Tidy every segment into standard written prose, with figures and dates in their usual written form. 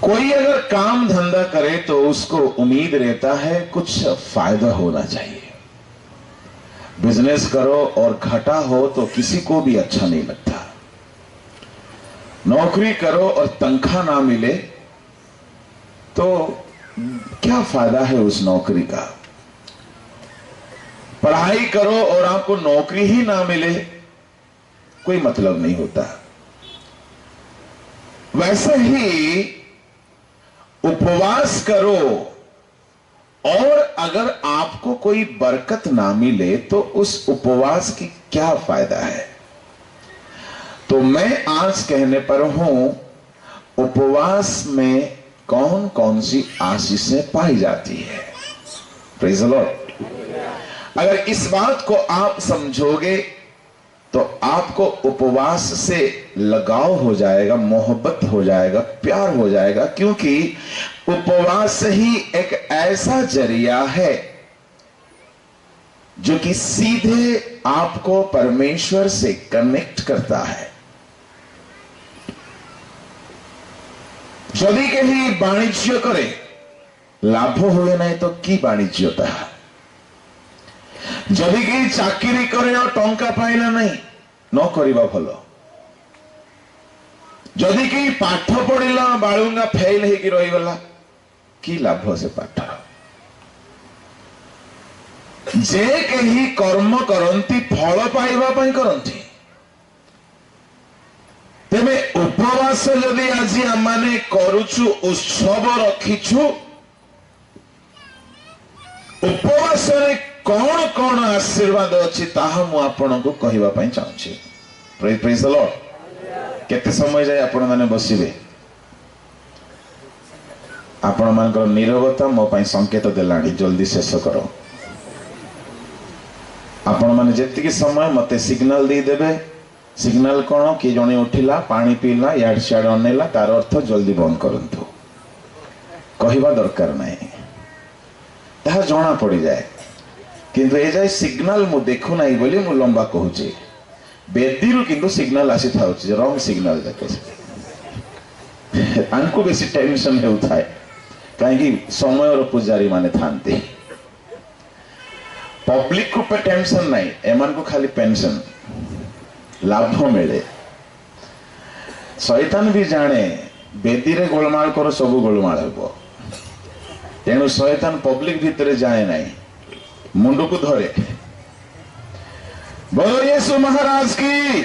कोई अगर काम धंधा करे तो उसको उम्मीद रहता है कुछ फायदा होना चाहिए। बिजनेस करो और घाटा हो तो किसी को भी अच्छा नहीं लगता। नौकरी करो और तनख्वाह ना मिले तो क्या फायदा है उस नौकरी का। पढ़ाई करो और आपको नौकरी ही ना मिले, कोई मतलब नहीं होता। वैसे ही उपवास करो और अगर आपको कोई बरकत ना मिले तो उस उपवास की क्या फायदा है। तो मैं आज कहने पर हूं, उपवास में कौन कौन सी आशीषें पाई जाती है। Praise the Lord. अगर इस बात को आप समझोगे तो आपको उपवास से लगाव हो जाएगा, मोहब्बत हो जाएगा, प्यार हो जाएगा, क्योंकि उपवास ही एक ऐसा जरिया है जो कि सीधे आपको परमेश्वर से कनेक्ट करता है। जदि कहीं वाणिज्य करे लाभ हुए नहीं तो कि वाणिज्यता। जदि कहीं चाकरी करे और टंका पाइला नहीं न करिबा भलो। जदि कहीं पाठ पढ़िला बाळुंगा फेल हेकि रही गला कि लाभ से पाठ। जे कहीं कर्म करंती फल पाइबा पई करंती। तेमे उपवास जदि आज आमाने करूछु, उत्सव रखिछु, उपवास रे कौन कौन आशीर्वाद अच्छी ताहा मु आपनको कहिबा पई चाहूछि। Praise the Lord. केते समय जाय आपण माने बसिबे। आपण मानकर नीरवता मो पई संकेत देलाणी, जल्दी शेष करो। आपण माने जेतिकी समय मते सिग्नल दे देबे। सिग्नल कौन कि जने उठिला पानी पीला याड सियाड अनेला तार अर्थ जल्दी बंद करंतु। कहिबा दरकार नहीं, ताहा जणा पड़ी जाए। किंतु ए जाय सिग्नल मु देखु नाही बोली मु लंबा कहूची। बेदीरु किंतु सिग्नल आसी थाउची, रॉन्ग सिग्नल देखे आनको बेसी टेंशन हेउथाय काहेकि समय और पुजारी माने थांती। पब्लिक को पे टेंशन नहीं, एमान को खाली पेंशन लाभ मिले। शैतान भी जाने बेदी रे गोलमाल कर सब गोलमाल हेबो। तेणु शैतान पब्लिक भितर जाए नहीं, मुंड को धरे। बोलो यीशु महाराज की।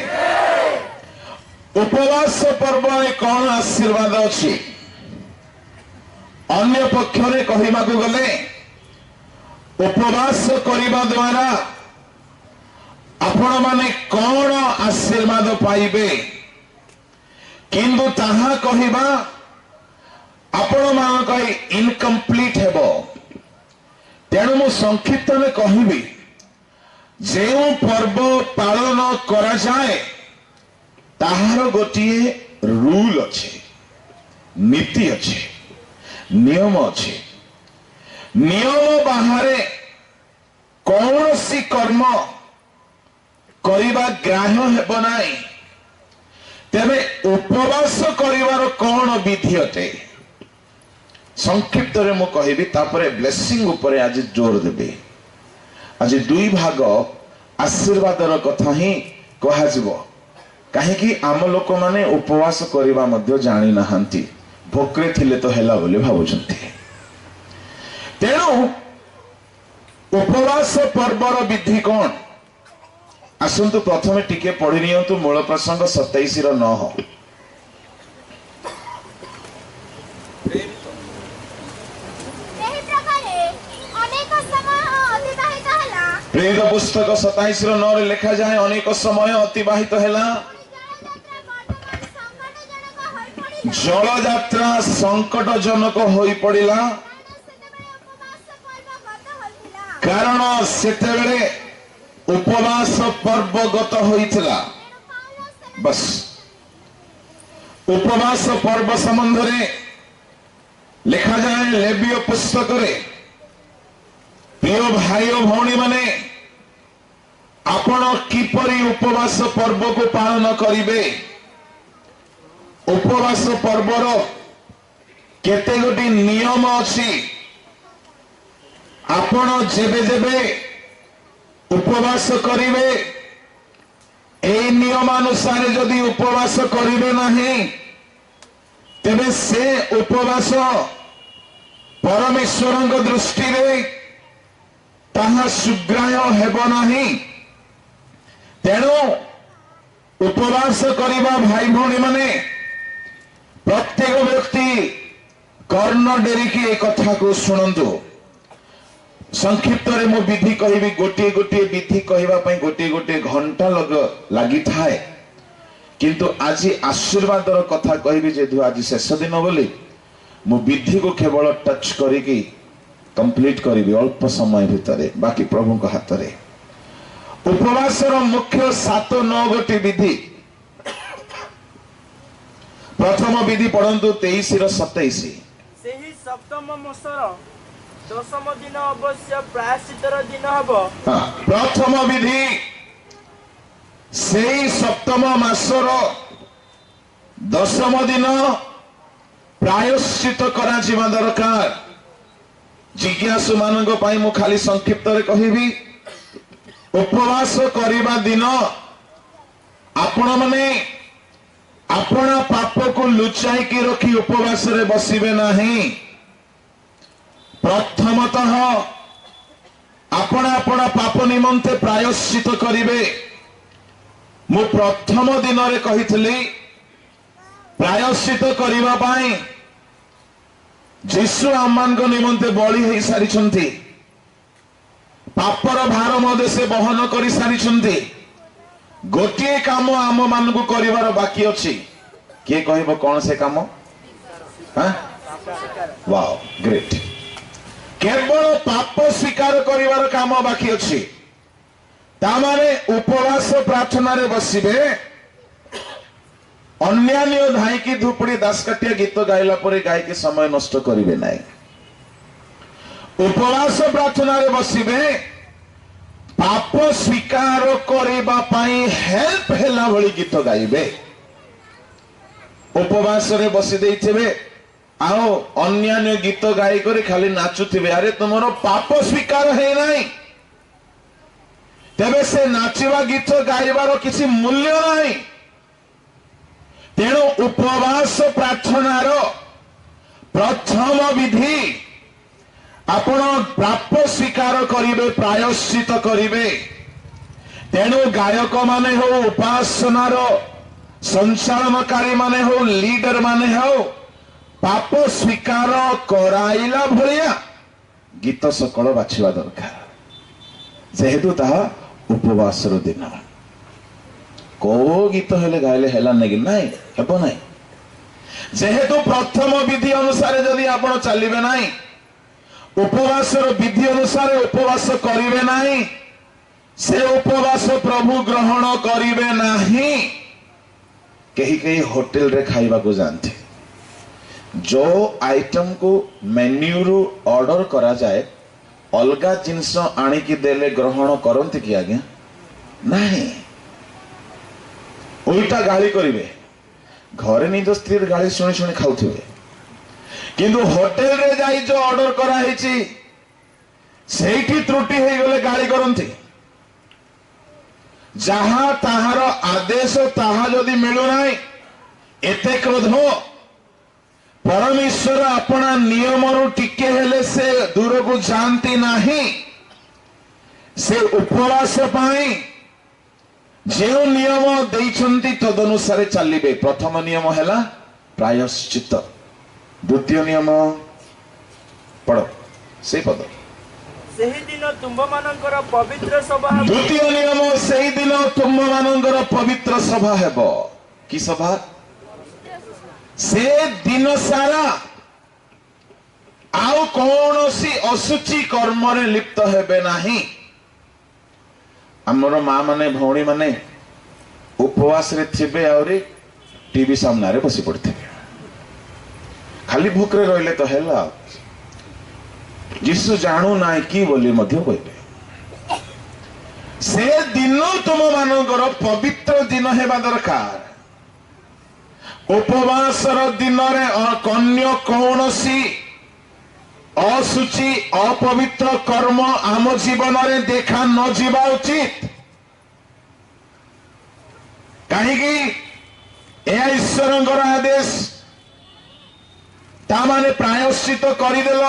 उपवास पर्व कौन आशीर्वाद अच्छी। अन्य पक्षरे कहिबाकु गले उपवास करिबा द्वारा आपण माने कौन आशीर्वाद पाइबे, किंतु ताहा कहिबा आपण मान इनकम्प्लीट हेबो। तेणु मु संक्षिप्त में कहबी, जे पर्व पालन करा जाए ताहार गोटिए रूल अच्छे, नीति अच्छे, नियम अच्छे। नियम बाहरे कौन सी कर्म करिबा ग्राह्य हेबो नाही। तेबे उपवास करिवार कौन विधि अटे संक्षिप्त रे मु कहिबी, तापरे ब्लेसिंग ऊपर आज जोर देबे। आज दुई भाग आशीर्वादर कथा ही कहा जिवो, काहे कि आम लोक माने उपवास करिबा मध्य जानि नाहंती। भोकरे थिले तो हेला बोले भाबुछंती। तेणु उपवास पर्वर विधि कौन आसंतु प्रथमे टिके पढ़ी नियंतु मूल प्रसंग 27:9। प्रेरित पुस्तक 27:9 लिखा जाए, अनेक समय अतिबाहित हैला, जल यात्रा संकटजनक होई पड़िला, कारण सेतेबेले उपवास पर्व गत होइथिला। बस उपवास पर्व संबंध रे लिखा जाए लेवीय पुस्तक रे, प्रिय भाई और भौणी माने आपण किपरि उपवास पर्व को पालन करिवे। उपवास पर्वर केते गोटी नियम अच्छी आपण जेबे जेबे उपवास करिवे ए नियमानुसार जदि उपवास करिवे नहीं तेबे से उपवास परमेश्वर दृष्टि रे ताहा सुग्राह्य हेब नहीं। तेणु उपवास करिबा भाई भौणी माने प्रत्येक व्यक्ति कर्ण डेरिकी ए कथा को शुणंतु। संक्षिप्त रे मो विधि कहिबी गोटे गोटे विधि कहवा पई गोटे गोटे घंटा लगी थाए किंतु आज आशीर्वादर कथा कहबी जेतु आज शेष दिन बोली मो विधि को केवल टच करिकी कंप्लीट करिबी अल्प समय भितरे बाकी प्रभु को हाथ रे। उपवासर मुख्य 7-9 गोटी विधि। प्रथम विधि पढ़ंतु 23-27। सेही सप्तम मासर दशम दिन अवश्य प्रायश्चितर दिन हबो। प्रथम विधि सेही सप्तम मासर दशम दिन प्रायश्चित करा जिमा दरकार। जिज्ञासु मानक पाई मु खाली संक्षिप्त रे कहिबी उपवास करिबा दिन आपण माने अपना पाप को लुचाई की रखी उपवास रे बसिबे नहीं। प्रथमतः अपना पाप निमंते प्रायश्चित करिवे। मु प्रथम दिन रे कहितली प्रायश्चित करिबा पाई जीशु आमान को निमंते बलि होई सारिछंती। पापर भार मधे से बहन करि सारिछंती। गोटे काम आम मान को करिवार बाकी अछि। के कहबो कोन से काम? हां वाओ ग्रेट। केवल पाप स्वीकार करिवार काम बाकी अछि। तामाने उपवास प्रार्थना रे बसिबे अन्यान्य धाई की धूपड़ी दासकाटिया गीत गाइला परे गाय के समय नष्ट करिवे नाही। उपवास प्रार्थना रे बसिबे पाप स्वीकार करिबा पाई हेल्प हेला भली गीत गाइबे। उपवास रे बसि देइथिबे आओ अन्यान्य गीत गाई करी खाली नाचुथिबे। अरे तुमरो पाप स्वीकार है नाही तेबे से नाचिबा गीत गाइबार किसी मूल्य नाही। तेणु उपवास प्रार्थनार प्रथम विधि आपण पाप स्वीकार करिवे प्रायश्चित करिवे। तेणु गायक माने हो उपासनार संचालनकारी माने हो लीडर माने हो पाप स्वीकार कराइला भलिया गीत सकल बाछिवा दरकार। जेहेतु ताहा उपवासर दिन को गीत हेले गाइले हेला नहीं नहीं हेबो नहीं। जेहेतु प्रथम विधि अनुसार जदि आपण चलिबे नहीं उपवासर विधि अनुसार उपवास करिवे नहीं से उपवास प्रभु ग्रहण करिवे नहीं। कहीं कहीं होटल रे खाइबा को जानते जो आइटम को मेन्यू रु ऑर्डर करा जाए अलगा जिनस आनिकी देले ग्रहण करते कि आज्ञा नहीं उल्टा गाली करिवे। घरे निज स्त्री गाली शुणी शुणी खाउथिबे किंतु होटल रे जाई जो ऑर्डर करा हेची सेठी त्रुटि हे गले गाली करंती। जहां ताहार आदेश ताहा जदि मिलु नाही एते क्रोध परमेश्वर अपना नियम रु टिके हेले से दूर को जानती नहीं। से उपवास पाई जो नियम देइछंती तदनुसार चलिबे। प्रथम नियम हैला प्रायश्चित। द्वितीय नियम पढ़ से पद सेही दिन तुंब मानकर पवित्र सभा। द्वितीय नियम सेही दिन तुंब मानकर पवित्र सभा हेबो। की सभा? से दिन सारा आउ कौन सी असुचि कर्म रे लिप्त हेबे नाही। हमर मां माने भौणी माने उपवास रे थिबे आउरी टीवी सामने रे बसी पड़थिबे। खाली भूख रे रहले तो हेला जिसु जानू ना कि बोली मध्य कहबे। से दिन तुम मानकर पवित्र दिन हेबा दरकार। उपवासर दिन अन्य कौनसी असुचि अपवित्र कर्म आम जीवन में देखा न जीवा उचित। कहीं ईश्वर आदेश ताने प्रायश्चित करदेल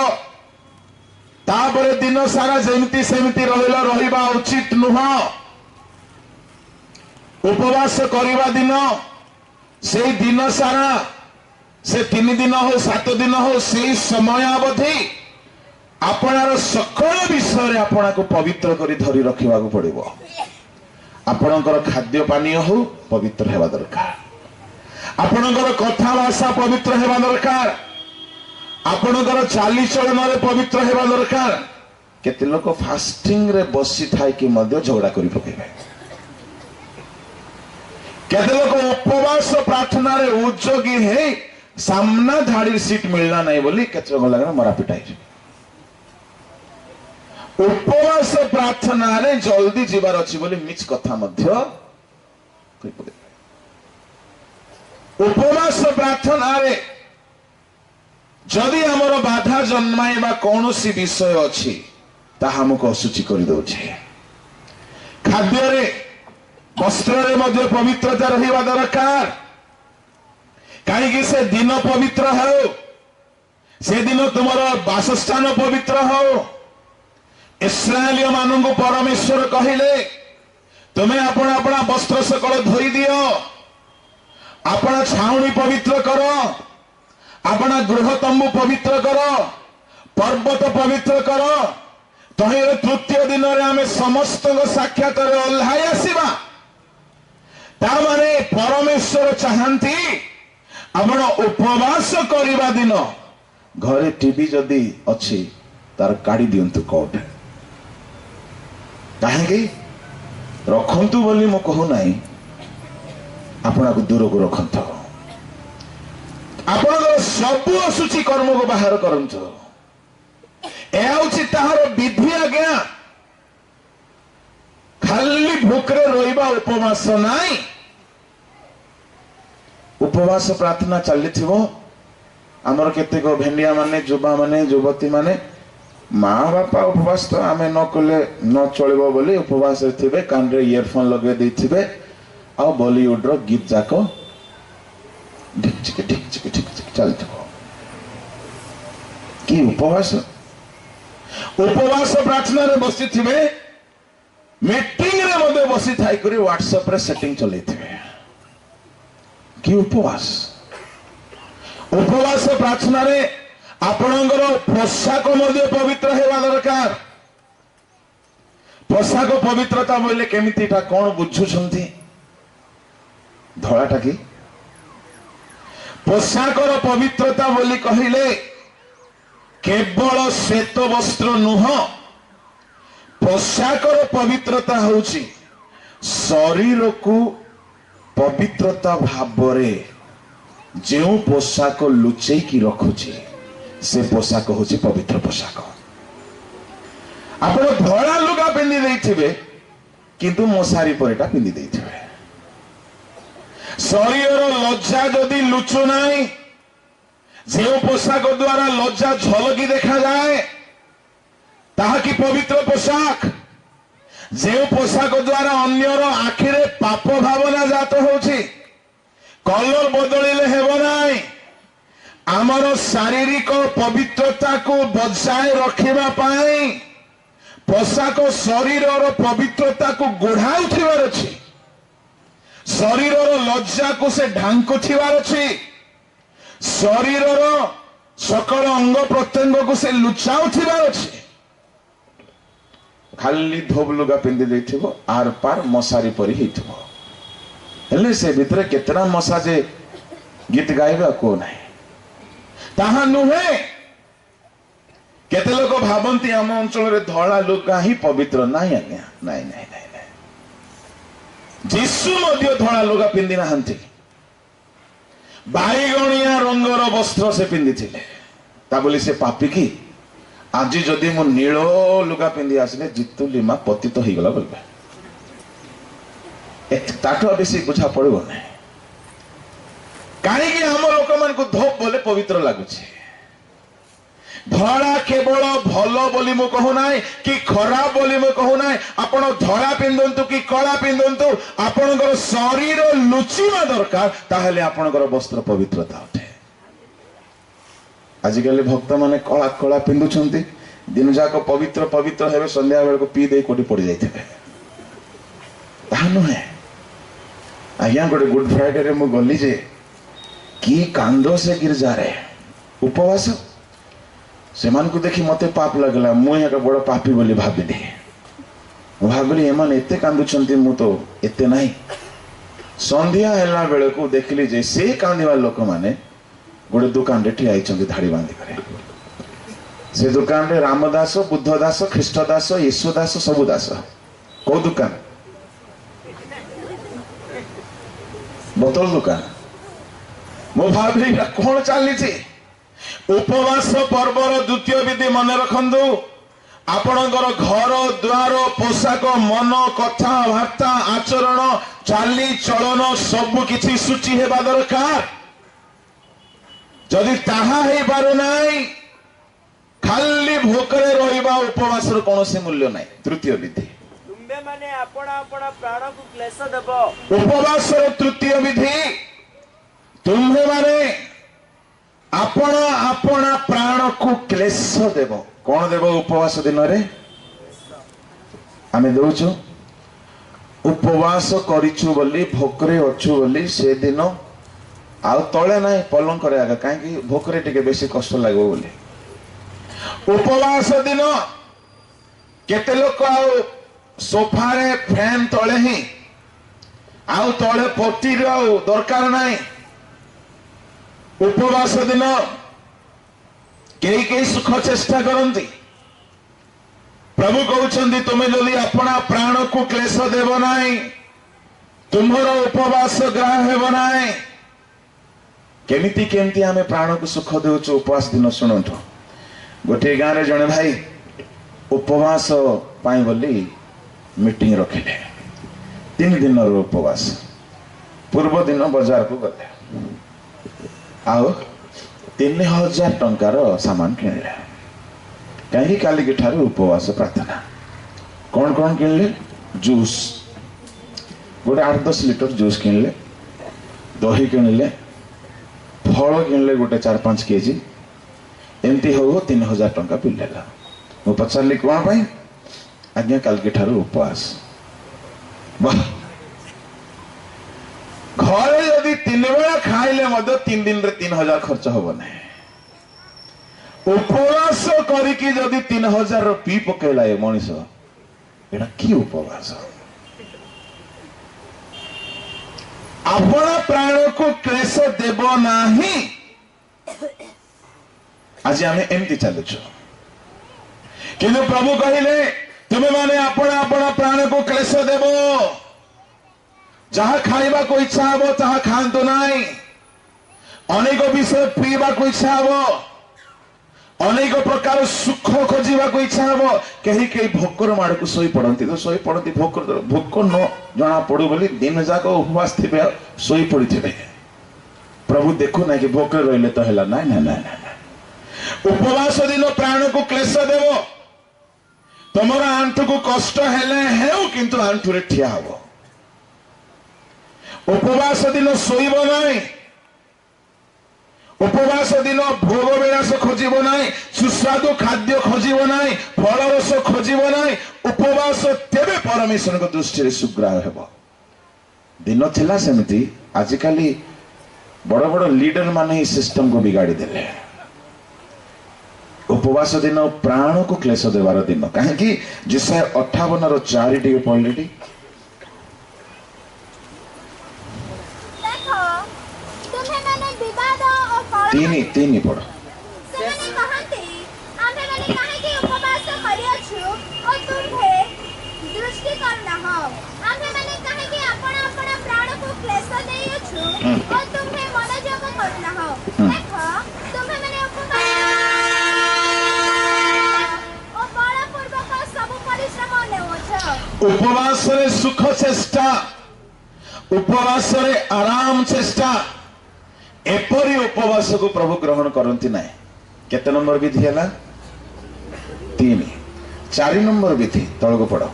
तापर दिन सारा जमती सेमती रहा उचित नुह। उपवास करवा दिन से दिन सारा से 3 दिन हो 7 दिन हो से समय अवधि आपणार सकल विषय आपना को पवित्र करी धरी रखा पड़ो। आपणकर खाद्य पानी हो पवित्र हेबा दरकार, आपणकर कथा भाषा पवित्र हेबा दरकार, आपणकर चाली चलन रे पवित्र हेबा दरकार। केते लोक फास्टिंग रे बसी थाई कि मध्य झगड़ा करी पकेबे। केते लोक उपवास प्रार्थना रे उद्योगी है सामना धाड़ी सीट मिलना नहीं बोली केते लोक लगे मरा पिटाई। उपवास प्रार्थना रे जल्दी जीवार अच्छी बोली मिछ कथा मध्य उपवास प्रार्थना रे जदि हमर बाधा जन्माइबा कौन सी विषय अच्छी ताहा हमको असुचि कर दउछे। खाद्य रे वस्त्र रे मध्य पवित्रता रहिबा दरकार। कहीं से दिन पवित्र हो, से दिन तुम्हारा वासस्थान पवित्र हो। इस्राएलियों मानू परमेश्वर कहले तुम्हें अपना अपना वस्त्र सकल धोई दियो, अपना छाउनी पवित्र करो, अपना गृह तंबू पवित्र करो, पर्वत पवित्र करो। तही तृतीय दिन में आम समस्त साक्षात ओह्लाई आसवा। तार परमेश्वर चाहती आपण उपवास करवा दिन घरे टीवी जदि अच्छी तार काढ़ी दिंतु कोट कहीं रखंतु बोली मु कहू ना, आपना को दूर को रखंतु। आपन सबु असुचि कर्म को बाहर करंतु। ताहार विधि आज्ञा। खाली भूखरे रहिबा उपवास नाई। उपवास प्रार्थना चली आमर केतेक भेंडिया माने युवा माने युवती माने माँ बापा उपवास तो आमे न कले न चलिबो बोली उपवास थे कान रे इयरफोन लगे देथिबे आ बॉलीवुड रो गीत जाको ढिक चिक चलथिबो। कि उपवास उपवास प्रार्थना रे बसी थिबे, मीटिंग रे मधे बसी थाई करी व्हाट्सएप रे सेटिंग चलै थिबे। कि उपवास उपवास प्रार्थना रे आपणकर पोशाक मध्य पवित्र हेबा दरकार। पोशाक पवित्रता बोले केमिति कौन बुझुछंती धड़ाटा कि पोशाकर पवित्रता बोली कहिले केवल श्वेत वस्त्र नुह। पोशाकर पवित्रता होची शरीर को पवित्रता भावरे जो पोशाक लुचै की रखुची से पोशाक होची पवित्र पोशाक। आप धड़ा लुगा पिंधि देथिबे किंतु मशारी परिटा पिंधि देथिबे। शरीर लज्जा जदि लुचु नाही, जो पोशाक द्वारा लज्जा झलकी देखा जाए ताहा कि पवित्र पोशाक। जो पोशाक द्वारा अन्यर आखिरे पाप भावना जात होची कलर बदलिले हेबो नाही। आमर शारीरिक पवित्रता को बजाय रखिबा पाई पोशाक शरीर पवित्रता को गोढ़ाउथिबार अछि, शरीर लज्जा को से ढांकुथिबार अछि, शरीर सकल अंग प्रत्यंग को से लुचाउथिबार अछि। खाली धोब लुगा पिंधि देथिबो आर पार मशारी परी हेथिबो। हेले से भितरे केतना मशा जे गीत गाइबा को नाही ताहा नुहे। केते लोक भाबंती आम अंचल रे धड़ा लुगा ही पवित्र नाही। आज्ञा नाही नाही नाही नाही। जीसु मध्य धड़ा लुगा पिंधि नाहंती, बाईगणिया रंगर वस्त्र से पिंधि थिले। ता बोली से पापी की आज जदि मु नील लुगा पिंधि आसले जितुली मा पतित हो गला बोलबे। ताठो बेसी बुझा पड़ो नहीं। कहीं आम लोक मान धोप बोले पवित्र लगुच धड़ा केवल भल बोली मु कहूना कि खराब बोली मु कहूना आपण धड़ा पिंधु कि कला पिंधु आपणकर शरीर लुचिवा दरकार ताहले आपणकर वस्त्र पवित्रता उठे आजिकल भक्त माने कला कला पिंधुछंती दिन जाक पवित्र पवित्र हेबे संध्या बेल को पी दे कोटी पड़ जाइथिबे ता नुहे आज्ञा गोटे गुड फ्राइडे रे मु गली जे की कांदो से गिरजा रे उपवास से मान को देखी मते पाप लगला मु एक बड़ पापी बोली भाबिली भाबिली एमान एते कांदुछंती मु तो एते नाही संध्या हेला बेले को देखली जे से कांदिवा लोक माने गोटे दुकान रे ठिया आइछंती धाड़ी बांधी करे से दुकान रे रामदास बुद्धदास ख्रीष्टदास यीशुदास सबु दास को दुकान बोतल दुकान मो भाबिली कौन चली उपवास पर्वर द्वितीय विधि मन रखु आपणकर घर द्वार पोशाक मन कथबार्ता आचरण चाली चलन सबु किछि सूची हेबा दरकार जदि ताहा हे पारु नाही खाली भोकरे रहिबा उपवास रो कोनोसी मूल्य नाही तृतीय विधि तुम्बे माने आपण आपण प्राण को क्लेश देबो उपवास रो तृतीय विधि तुम्हे माने आपण आपण प्राण को क्लेश देव कौन देव उपवास दिन रे आमे दउछु उपवास करिछु बोली भोकरे अछु बोली से दिन आउ तळे नाही पलंग करे आगा काहे कि भोकरे टिके बेसी कष्ट लागो बोली उपवास दिन केते लोक आउ सोफा रे फैन तळे ही आउ तळे पटी रे आउ दरकार नाही उपवास दिन कई सुख चेष्टा करती प्रभु कहते तुम्हें जदि अपना प्राण को क्लेश देव ना तुम्हारा उपवास ग्रह हेब ना केमिति केमिति आमे प्राण को सुख देउछु उपवास दिन सुनंत गोटे गाँव रे जने भाई उपवास पाई बोली मीटिंग रखिले 3 दिन उपवास पूर्व दिन बाजार को गले आओ 3000 टंकार सामान किणले कहीं काली के ठारे उपवास प्रार्थना कौन कौन किणले जूस गोटे 8-10 लिटर जूस किणले दही किणले फल किणले गोटे 4-5 केजी एमती हो 3000 टंका पिलेला मु पचारली कौन पाई आज्ञा काल के ठारे उपवास वाह घरे यदि 3 बेला खाइले 3 दिन रे 3000 खर्च हो ना उपवास करिकी जदि 3000 पी पकेला ए मनीष एटा की उपवास अपना प्राण को क्लेश देव नाही आज आम एमती चलुଛୁ किंतु प्रभु कहिले तुम्हें माने अपना अपना प्राण को क्लेश देव जहाँ खाइबा को इच्छा हो ताहा खांतु नाही अनेक विषय पीवा को इच्छा हो अनेक प्रकार सुख खोजा को इच्छा हो कहीं कहीं भोकर माड़ को शोई पड़ती तो शोई पड़ती भोक न जना पड़ू बोली दिन जाक उपवास थे शोई पड़ी थे प्रभु देखु ना कि भोकर रहिले तो है ना ना ना उपवास दिन प्राण को क्लेश देव तुम आंठू को कष्ट हेले किंतु आंठू रे ठिया हो उपवास दिन शोब ना उपवास दिन भोग विलास खोजब ना सुस्वादु खाद्य खोजब ना फल रस खोजब ना उपवास तेबे परमेश्वर को दृष्टि सुग्राह हेब दिन थिला सेमती आजिकल बड़ बड़ लीडर माने सिस्टम को बिगाड़ी देले उपवास दिन प्राण को क्लेश देवार दिन कहीं जिसे 58 टी पढ़ले तीन पढ़ उपवास रे सुख चेष्टा उपवास रे आराम चेष्टा एपरी उपवास को प्रभु ग्रहण करती ना। केते नंबर विधि है? 3। 4 नंबर विधि तल को पढ़।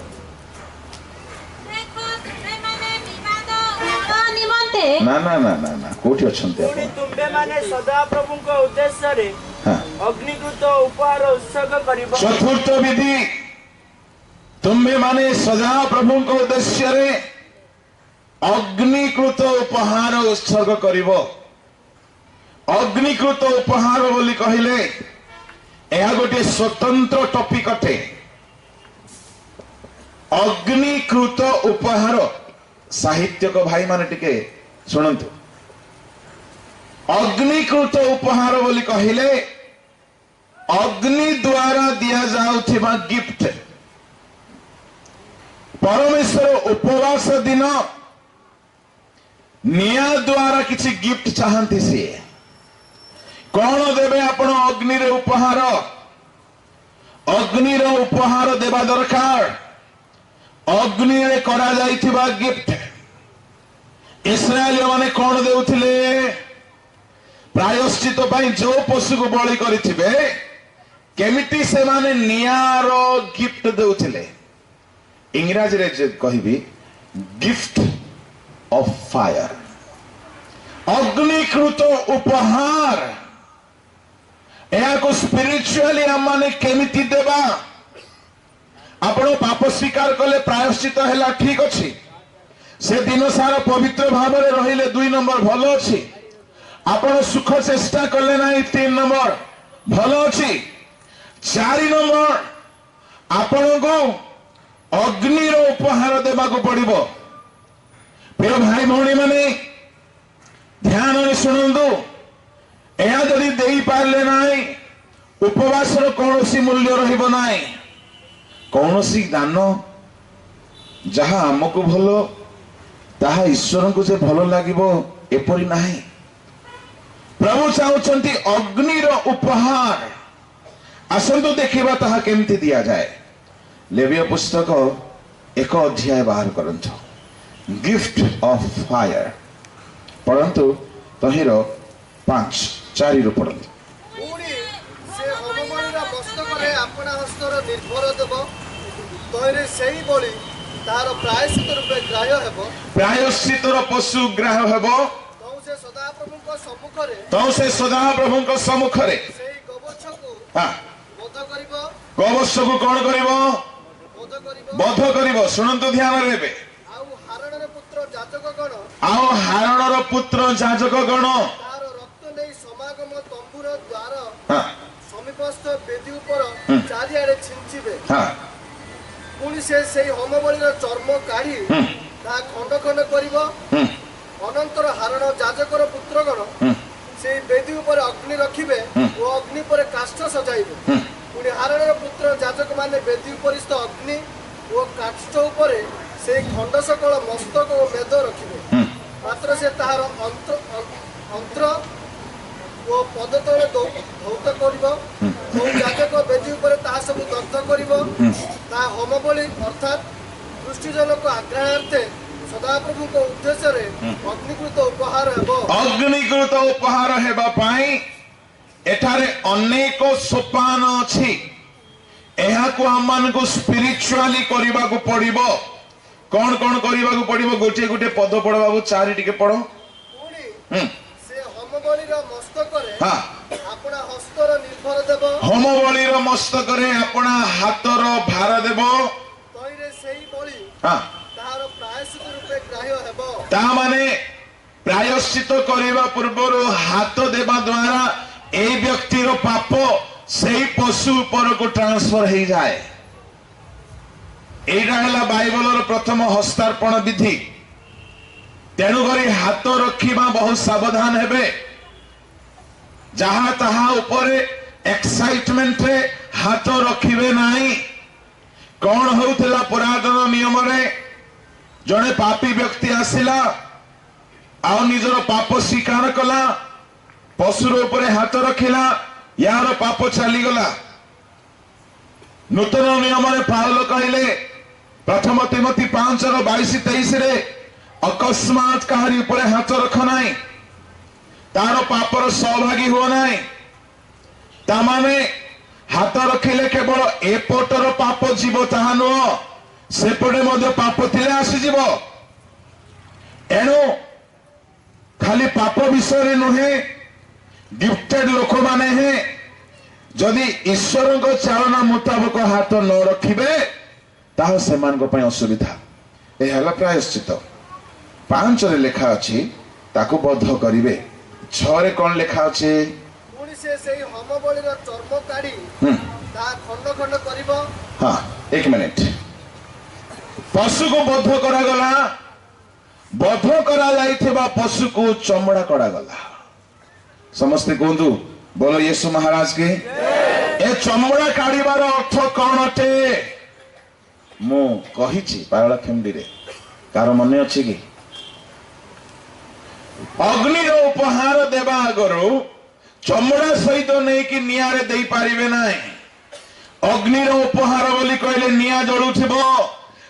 ना ना ना ना ना कोठी अछंते पुणी तुंबे माने सदा प्रभु को उद्देश्य रे अग्निकृत उपहार उत्सर्ग करिबो। चतुर्थ विधि तुम्बे माने सदा प्रभु को उद्देश्य रे अग्निकृत उपहार उत्सर्ग करिबो। अग्निकृत उपहार बोली कहिले यह गोटे स्वतंत्र टॉपिक अटे। अग्निकृत उपहार साहित्यक भाई माने टिके सुनंतु। अग्निकृत उपहार बोली कहिले अग्नि द्वारा दिया जाउथिबा गिफ्ट। परमेश्वर उपवास दिन निया द्वारा किसी गिफ्ट चाहती सी। कौन देवे आपण अग्नि रे उपहार? अग्नि रे उपहार देवा दरकार। अग्नि रे करा जाइथिबा गिफ्ट। इस्राएल माने कौन देउथिले? प्रायश्चित पाई जो पशु को बलि करिथिबे केमिति से माने नियार गिफ्ट देउथिले। इंग्रजी रे जे कहिबी गिफ्ट ऑफ फायर। अग्निकृत उपहार या को स्पिरिचुअली हम माने केमिति देबा? आपण पाप स्वीकार कले प्रायश्चित हैला ठीक अछि। से दिन सारा पवित्र भाव में रहिले 2 नंबर भलो अछि। आपण सुख चेष्टा कले नाही 3 नंबर भलो अछि। 4 नंबर आपण को अग्नि रो उपहार देबा को पड़िबो। प्रिय भाई भौणी माने ध्यान रे सुनंदु। एहा जदि देई पारले नाही उपवास रो कोनोसी मूल्य रहिबो नाही। कोनोसी दान जहा हमको भलो ताहा ईश्वर को जे भलो लागिबो एपरि नाही। प्रभु चाहुचंती अग्नि रो उपहार। आसंतु देखिबा ताहा केमति दिया जाए। लेविय पुस्तक 1 अध्याय बाहर करंत। गिफ्ट ऑफ फायर परंतु तहिरो 5 4 रु पढंत। पुणी से होमबलिर मस्तकरे आपना हस्तर निर्भर देब। तहिरे सेही बलि तार प्रायश्चित रूपे ग्राह्य हेबो। प्रायश्चित रो पशु ग्राह्य हेबो। तौ से सदा प्रभुଙ୍କ सम्मुखरे सेही गबछकु बोध करिवो। गबछकु कोन करिवो? बोध करिवो। सुनंतु ध्यान रेबे। आउ हारणर पुत्र जाजकगण तार रक्त नै समागम तंबुर द्वार समीपस्थ वेदी ऊपर चारिआडे छिंचिबे। पुणी से सेही होमबलिर चर्म काढ़ी ता खंड खंड करिवो। अनंतर हारण जाजकर पुत्रगण से वेदी ऊपर अग्नि रखिबे ओ अग्नि पर काष्ठ सजाइबे। पुणी हारणर पुत्र जाजक माने वेदी उपरिस्थ अग्नि ओ काष्ठ ऊपर से खंड सकल मस्तक ओ मेद रखिबे। मात्र से ताहार अंतर ओ पद तले धौत करिवो। ओ जाजक वेदी ऊपर ता सब दग्ध करिवो। ता होमबलि अर्थात दृष्टिजन को आग्रहार्थे सदा प्रभु को उद्देश्य रे अग्निकृत उपहार हेबो। अग्निकृत उपहार हेबा पाई एठारे अनेक सोपान अछि। एहा को हमन को स्पिरिचुअली करिबा को पड़िबो। कोन कोन करिबा को पड़िबो? गोटे गोटे पद पढ़ बाबू 4 टिके पढ़ो। पुणी से होमबलिर मस्तकरे आपना हस्तर निर्भर देबो। होमबलिर मस्तकरे आपना हातर भार देबो। तइरे सेही बलि तार प्रायश्चित रूपे ग्राह्य हेबो। ता माने प्रायश्चित करिबा पूर्वर हाथ देबा द्वारा ए व्यक्तिर पाप सेही पशु ऊपर को ट्रांसफर हो जाए। एटा हला बाइबलर प्रथम हस्तार्पण विधि। तेणु करी हाथ रखिबा बहुत सावधान हेबे। जहा तहा ऊपर एक्साइटमेंट रे हाथ रखिबे नाही। कौन होउथिला पुरातन नियम रे जड़े पापी व्यक्ति आसिला आ निजर पाप स्वीकार कला पशुर ऊपर हाथ रखिला यार पाप चलीगला। नूतन नियम रे पाउल कहले प्रथम तिमोथी 5:22-23 रे अकस्मात कहारी ऊपर हाथ रख नाही। तार पापर सहभागी हुआ ना तामाने हाथ रखिले केवल एपटर पाप जीव ताहा नुह सेपटे मध्य पाप थिले आसीजिव एणु खाली पाप विषय नुहे गिफ्टेड लोक माने हैं जदि ईश्वर को चालना मुताबक हाथ न रखिबे ताहा सेमान को पय असुविधा ए हला प्रायश्चित 5 रे लेखा अछि ताको बद्ध करिवे 6 रे कोन लेखा अछि पुणी से सेही होम बलिर चर्म काढी ता खंड खंड करिवो। हां एक मिनिट पशु को बद्ध करा गला बद्ध करा जाइथिबा पशु को चमड़ा करा गला समस्त कहंतु बोलो यीशु महाराज के ए चमड़ा काढिबार अर्थ कोन अटे मु कहिछि पारला खंडी रे कार मने अछि कि अग्नि रो उपहार देबा आगरो चमड़ा सहित नहीं कि निया रे देई पारिबे नाही अग्नि रो उपहार बोली कहले निया जळुथिबो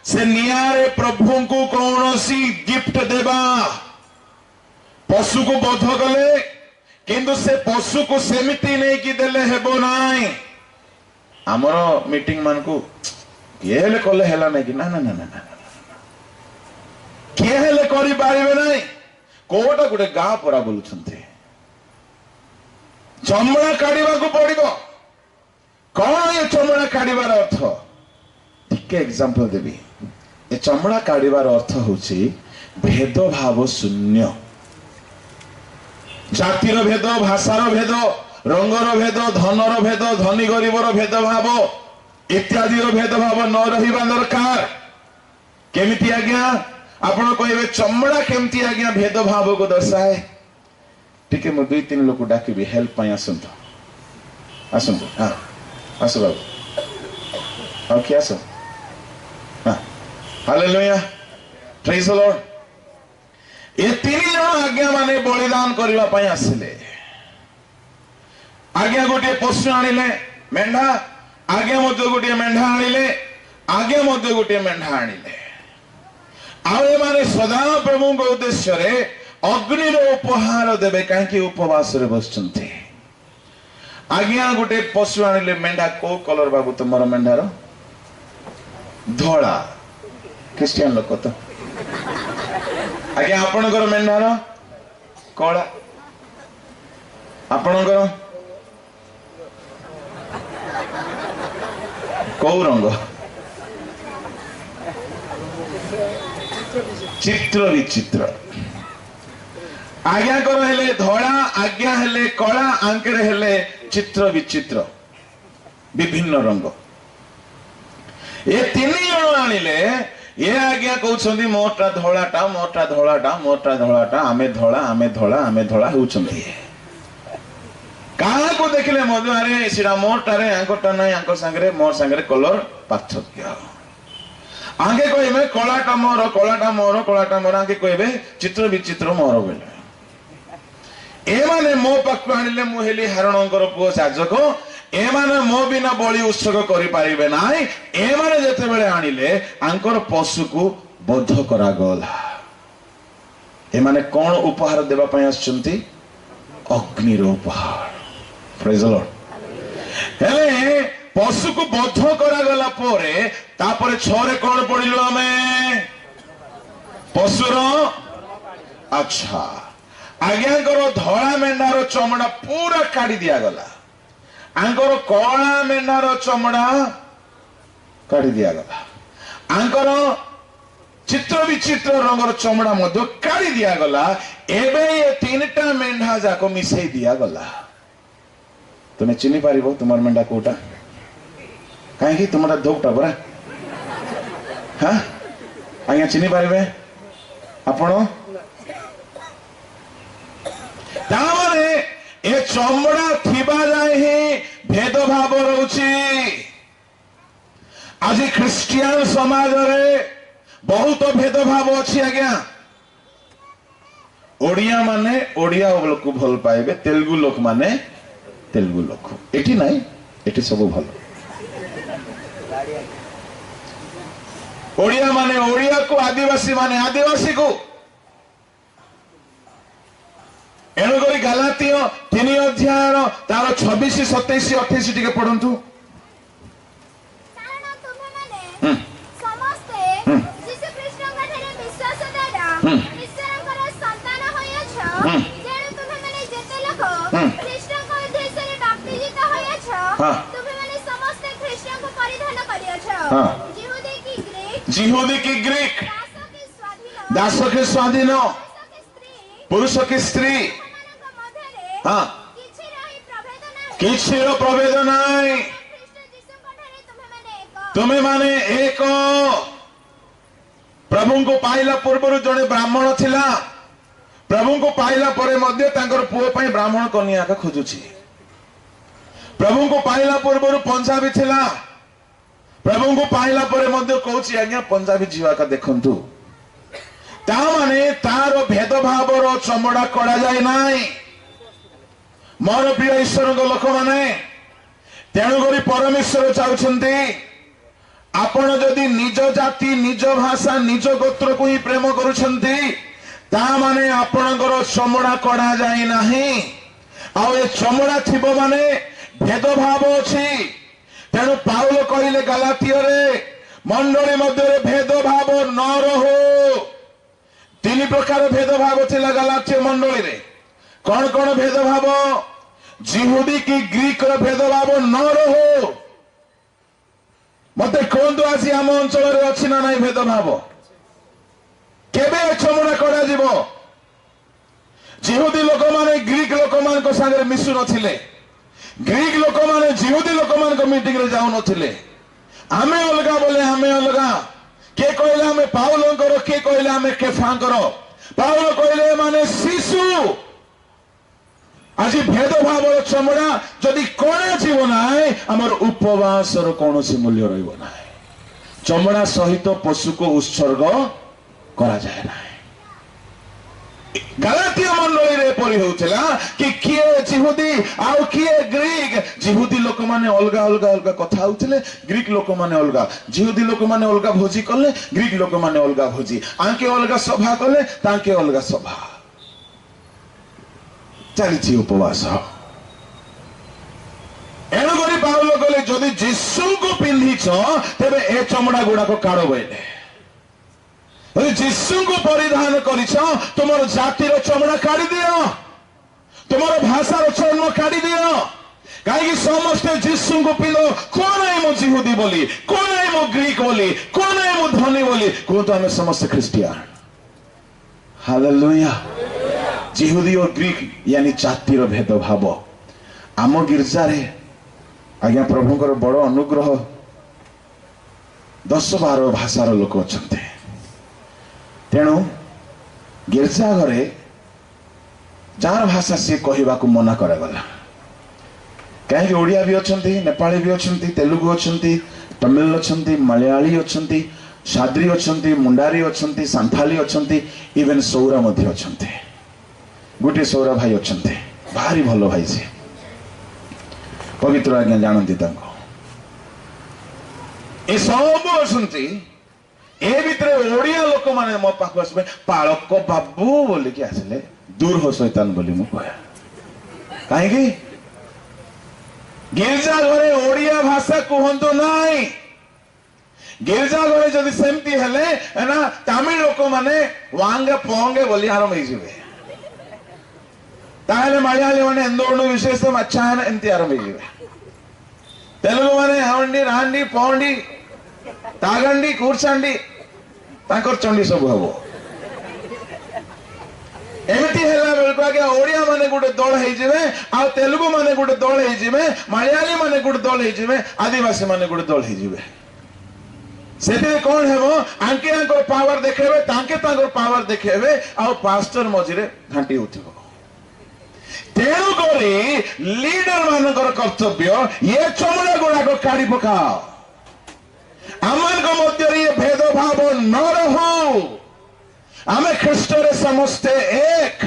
से निया रे प्रभु को कौनसी गिफ्ट देबा पशु को बद्ध कले किंतु से पशु को सेमिति नहीं कि देले हेबो नाही हमर मीटिंग मान को के हेले कले हेला नहीं कि ना ना ना ना के हेले करि पारिबे नाही कोटा गुटे गाँ परा बोलुछन्ते चमड़ा काढ़ा को पड़ो कौन ये चमड़ा काढ़ार अर्थ टिके एग्जांपल देवी ए चमड़ा काढ़ार अर्थ होची भेदभाव शून्य जातिर भेद भाषार भेद रंगर भेद धनर भेद धनी गरीबर भेदभाव इत्यादि भेदभाव न रहिबा दरकार केमिति आज्ञा आपण कहबे चमड़ा केमती आज्ञा भेदभाव को दर्शाए टिके मु 2-3 लोक डाकिबी हेल्प पय आसंतो आसंतो हां आसो बाबू ओके आसो हां हालेलुया प्रेज द लॉर्ड ए 3 जण आज्ञा माने बलिदान करबा पय आसिले आज्ञा गोटे पशु आनिले मेंढा आज्ञा मध्य गोटे मेंढा आनिले आज्ञा मध्य गोटे मेंढा आनिले आवे माने सदा प्रभु को उद्देश्य रे अग्नि रो उपहार देबे काहे उपवास रे बसचंती आज्ञा गोटे पशु आनिले मेंढा को कलर बाबू तुमर मेंढार धोळा क्रिश्चियन लोक तो आज्ञा आपनकर मेंढार कळा आपनकर को रंग चित्र विचित्र आज्ञा कर हेले धड़ा आज्ञा हेले कला आंकेर हेले चित्र विचित्र विभिन्न रंग ये 3 जण आनिले ये आज्ञा कहउछंदी मोटा धोलाटा मोटा धोलाटा मोटा धोलाटा आमे धोला आमे धोला आमे धोला होउछंदी काहा को देखले मधु अरे सिरा मोटा रे आंकोटा नै आंको संगरे मोर संगरे कलर पार्थक्य आगे कहबे कलाटा मोर आगे कहबे चित्र विचित्र मोर बेले ए माने मो पाखु आनिले मु हेली हरणंकर पुओ साजक ए माने मो बिना बलि उत्सव करि पारिबे नाही ए माने जेते बेले आनिले आंकर पशु को बद्ध करा गला ए माने कोन उपहार देबा पय आछंती अग्नि रो उपहार प्रेज द लॉर्ड हेले पशु को बद्ध करा गला पोरे तापरे छोरे कोन पडिलो हमें पशुर अच्छा आज्ञा करो धड़ा मेंढार चमड़ा पूरा काढ़ी दिया गला आंकर कला मेंढार चमड़ा काढ़ी दिया गला आंकर चित्र विचित्र रंगर चमड़ा मध्य काढ़ी दिया गला एबे ये 3टा मेंढा जाको मिसई दिया गला तुमे चिनी पारिबो तुमर मेंढा कोटा काहे तुमरा धोकटा बरा हां आज्ञा चिनी पारिबे आपण तामरे ए चमड़ा थिबा जाए ही भेदभाव रहउची आज ख्रिस्टियन समाज रे बहुत भेदभाव अछि आज्ञा ओडिया माने ओडिया लोक भल पाइबे तेलुगु लोक माने तेलुगु लोक एठी नाही एठी सब भल ओडिया माने ओडिया को आदिवासी माने आदिवासी को एणुक गलातिय 3 अध्याय तार 26 27 28 टिके पढन्तु। जिहुदी की ग्रीक, दास के स्वाधीन, पुरुष की स्त्री, हाँ किसी प्रभेद नहीं, तुम्हें माने एक। प्रभु को पाइला पूर्व जड़े ब्राह्मण थिला, प्रभु को पाइला परे मध्य तांकर पुओ पई ब्राह्मण कन्या का खोजुची। प्रभु को पाइला पूर्व पंजाबी थिला, प्रभु को पाइला परे मध्य कहूची आज्ञा पंजाबी जीवा का देखंतु। ता माने तार भेदभाव चमड़ा कड़ा जाए नाई। मोर प्रिय ईश्वर लोक माने तेणुकरी परमेश्वर चाहते आपण जदि निज जाति निज भाषा निज गोत्र को ही प्रेम करुछंती ता माने आपणकर चमड़ा कड़ा जाए नाही। आ चमड़ा थिबो माने भेदभाव अछि। तेणु पाउल कहले गलातिय रे मंडली मध्य भेदभाव न रहो। 3 प्रकार भेदभाव थिला गलातिय मंडली रे। कौन कौन भेदभाव? जिहुदी की ग्रीक रो भेदभाव न रहो। मते कहतु आज आम अंचल अच्छी ना नहीं भेदभाव? केबे चमड़ा कड़ा जीव? जिहुदी लोक माने ग्रीक लोक मान संगे मिसु नथिले। ग्रीक लोक माने जिहुदी लोक मान मीटिंग रे जाउ नथिले। आमे अलगा बोले आमे अलगा। के कहले आमे पाउलंकर, के कहले आमे केफांकर। पाउल कहले माने शिशु। आज भेदभाव चमड़ा जदि कड़ा जीव ना आमर उपवास कौन मूल्य रहिबो ना। चमड़ा सहित पशु को उत्सर्ग करा जाए ना। गलातिय मंडली रे परि होउतला कि किए जिहुदी आउ किए ग्रीक। जिहुदी लोक माने अलगा अलगा अलगा कथा होउतले, ग्रीक लोक माने अलगा। जिहुदी लोक माने अलगा भोजी करले, ग्रीक लोक माने अलगा भोजी। आंके अलगा सभा करले, तांके अलगा सभा। चली उपवास। एणुकरी पाउल कहले जदि जीशु को पिंधिछ तेबे ए चमड़ा गुड़ा को काढ़ बोले। जीशु को परिधान करिछ तुमर जातिर चमड़ा काढ़ी दियो, तुमर भाषार चर्म काढ़ी दियो। कहीं समस्ते जीशु को पिंधो। कौन है मो जिहुदी बोली, कौन है मो ग्रीक बोली, कौन है मो धनी बोली, कहतो आमे समस्त ख्रिस्टियान। हालेलुया। जिहुदी और ग्रीक यानी जातिर भेदभाव आम गिरजा रे आज्ञा प्रभुଙ୍କର बड़ अनुग्रह 10-12 भाषार लोक अच्छे। तेणु गिरजा घरे जार भाषा सी कहवा को मना करागला। कहीं ओडिया भी अच्छा, नेपाली भी अच्छा, तेलुगु अच्छा, तमिल अच्छा, मलयाली अच्छा, साद्री अच्छा, मुंडारी अच्छा, सांथाली अच्छा, इवेन सौरा मध्य अच्छा। गोटे सौरा भाई अच्छा, भारी भल भाई से पवित्र आज्ञा जानती। ए सब अच्छा। ए भितर ओडिया लोक माने मो पाख आसबे पालक बाबू बोल के आसिले दूर हो शैतान बोली मु कह। कहीं गिरजा घरे ओडिया भाषा कहतु नाई। गिरजा घरे जदि सेमती हेले ना तमिल लोक माने वांगे पोंगे बोली आरंभ हो जिवे। ताहले मलयाली माने एंदोंडु विशेषम अच्छा है एमती आरंभ हो जिवे। तेलुगु माने हांडी रांडी पौंडी तागंडी कूर्चांडी ताकर चंडी सब हबो। एमती हेला बेलको आगे ओडिया माने गुटे दल हे जिवे, आ तेलुगु माने गुटे दल हे जिवे, मलयाली माने गुटे दल हे जिवे, आदिवासी माने गुटे दल हे जिवे। सेते कोन हेबो आंके आंकर पावर देखेबे, तांके तांकर पावर देखेबे, आ पास्टर मझिरे घांटी होथिबो। तेणु करी लीडर मानकर कर्तव्य ये चमड़ा गुड़ा को काढ़ी पकाओ। आमान को मध्य ये भेदभाव न रहो। आमे ख्रिस्ट रे समस्ते एक।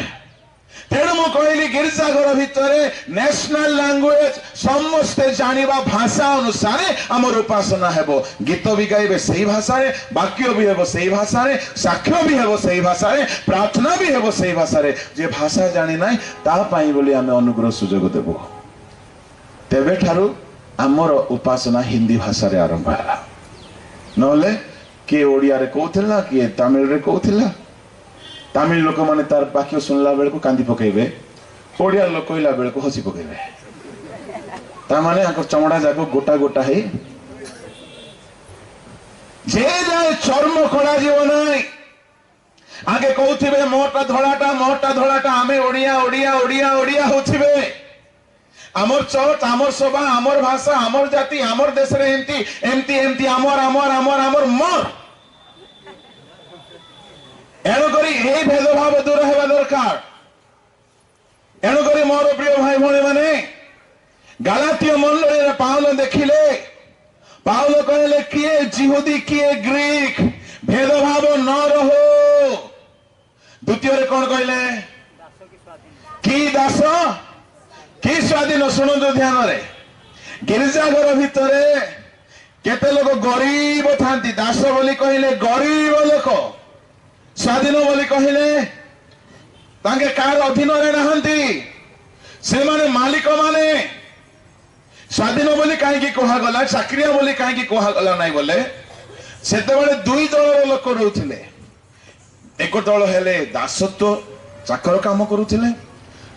तेणु मु कहली गिरजा घर भितर नेशनल लैंग्वेज समस्ते जानिबा भाषा अनुसार आमर उपासना हेबो। गीत भी गाइबे सही भाषा रे, वाक्य भी हेबो सही भाषा रे, साक्ष्य भी हेबो सही भाषा रे, प्रार्थना भी हेबो सही भाषा रे। जे भाषा जानि नाही ता पाई बोली आमे अनुग्रह सुजोग देबो। तेबे ठारू आमर उपासना हिंदी भाषा रे आरंभ होला। नले के ओडिया रे कहउथिला, के तमिल रे कहउथिला। तमिल लोक माने तार वाक्य सुनला बेल को कांदी पकेबे, ओडिया लोक कहला बेल को हसी पकेबे। ता माने आको चमड़ा जाको गोटा गोटा है जे जाए चर्म खड़ा जीव नाई। आगे कहउथिबे मोटा धड़ाटा आमे ओडिया ओडिया ओडिया ओडिया होथिबे। आमर चर्च, आमर सभा, आमर भाषा, आमर जाति, आमर देश रे एमती एमती एमती आमर आमर आमर आमर मोर। एणुकरी यही भेदभाव दूर हेबा दरकार। एणुकरी मोर प्रिय भाई भौणी माने गालातीय मंडली पाउल देखिले, पाउल कहले किए जिहुदी किए ग्रीक भेदभाव न रहो। द्वितीय रे कौन कहले कि दास कि स्वाधीन। शुणु ध्यान रे, गिरजा घर भितर केते लोक गरीब थांती। दास बोली कहले गरीब लोक, स्वाधीन बोली कहले तांके कार अधीन रे नहंती, से माने मालिक माने। स्वाधीन बोली काहे कहा गला, चाकरिया बोली काहे कहा गला नाही बोले। सेते बेले दुई दल लोक रहउथिले। एक दल हेले दासत्व चाकर काम करूथिले,